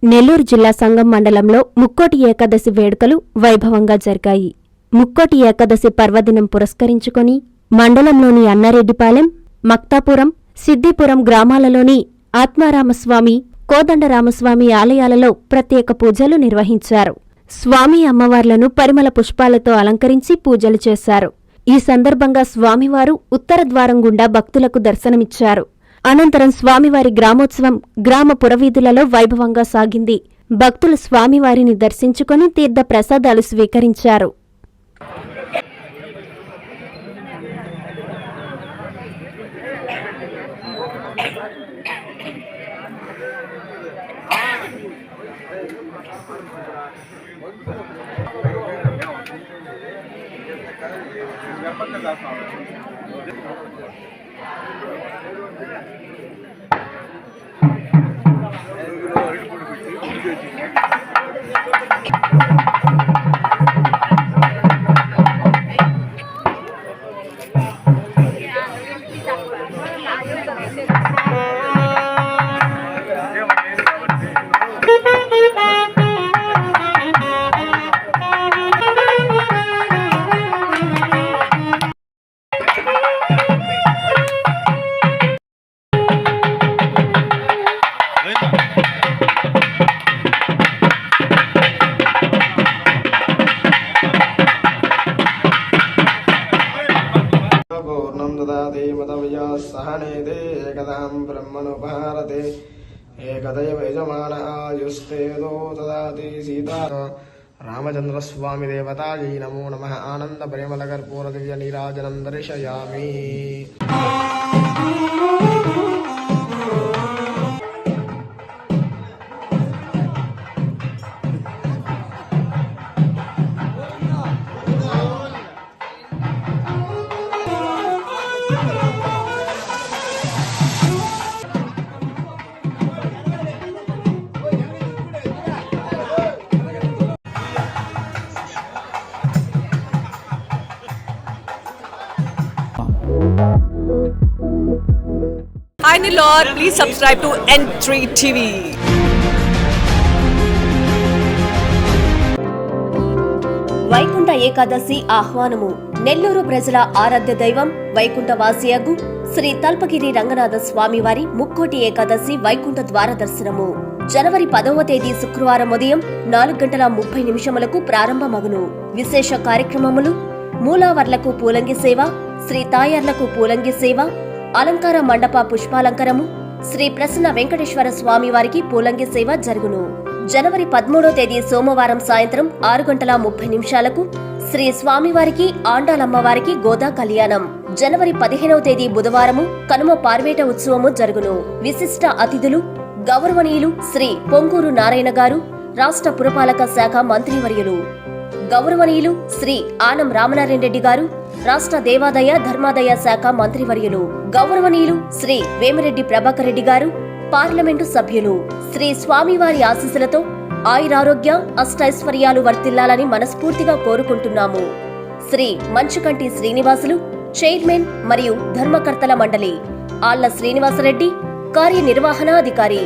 నెల్లూరు జిల్లా సంగం మండలంలో ముక్కోటి ఏకాదశి వేడుకలు వైభవంగా జరిగాయి. ముక్కోటి ఏకాదశి పర్వదినం పురస్కరించుకొని మండలంలోని అన్నారెడ్డిపాలెం, మక్తాపురం, సిద్దిపురం గ్రామాలలోని ఆత్మారామస్వామి, కోదండరామస్వామి ఆలయాలలో ప్రత్యేక పూజలు నిర్వహించారు. స్వామి అమ్మవార్లను పరిమళ పుష్పాలతో అలంకరించి పూజలు చేశారు. ఈ సందర్భంగా స్వామివారు ఉత్తర ద్వారం గుండా భక్తులకు దర్శనమిచ్చారు. అనంతరం స్వామివారి గ్రామోత్సవం గ్రామ పురవీధులలో వైభవంగా సాగింది. భక్తులు స్వామివారిని దర్శించుకుని తీర్థ ప్రసాదాలు స్వీకరించారు. सहनेदे एकदां ब्रह्मणुपहारते एकदैव यजमानः आयुस्तेदो ददाति सीता रामचन्द्रस्वामी देवतायै नमो नमः। आनंद परिमल कर्पूर दिव्य नीराजनं दर्शयामि। Hi Nilor, please subscribe to N3 TV. Vaikuntha Ekadashi ఆహ్వానము. Nellore ప్రజల ఆరాధ్య దైవం వైకుంఠ వాసియగు శ్రీ తల్పగిరి రంగనాథ స్వామివారి ముక్కోటి ఏకాదశి వైకుంఠ ద్వార దర్శనము జనవరి 10వ తేదీ శుక్రవారం ఉదయం 4:30 ప్రారంభమగును. విశేష కార్యక్రమములు: మూలావర్లకు పూలంగి సేవ, శ్రీ తాయార్లకు పూలంగి సేవ, అలంకార మండప పుష్పాలంకరము, శ్రీ ప్రసన్న వెంకటేశ్వర స్వామివారికి పూలంగి సేవ జరుగును. జనవరి 13వ తేదీ సోమవారం సాయంత్రం 6:30 శ్రీ స్వామివారికి ఆండాలమ్మవారికి గోదా కళ్యాణం. జనవరి 15వ తేదీ బుధవారము కనుమ పార్వేట ఉత్సవము జరుగును. విశిష్ట అతిథులు గౌరవనీయులు శ్రీ పొంగూరు నారాయణ గారు, రాష్ట్ర పురపాలక శాఖ మంత్రివర్యులు. గౌరవనీయులు శ్రీ ఆనం రామనారాయణ రెడ్డి గారు, రాష్ట్ర దేవాదాయ ధర్మాదాయ శాఖ మంత్రివర్యులు. గౌరవనీయులు శ్రీ వేమిరెడ్డి ప్రభాకర్ రెడ్డి గారు, పార్లమెంటు సభ్యులు. శ్రీ స్వామివారి ఆశీస్సులతో ఆయురారోగ్య అష్టైశ్వర్యాలు వర్తిల్లాలని మనస్ఫూర్తిగా కోరుకుంటున్నాము. శ్రీ మంచుకంటి శ్రీనివాసులు, చైర్మన్ మరియు ధర్మకర్తల మండలి. ఆళ్ల శ్రీనివాసరెడ్డి, కార్యనిర్వహణాధికారి.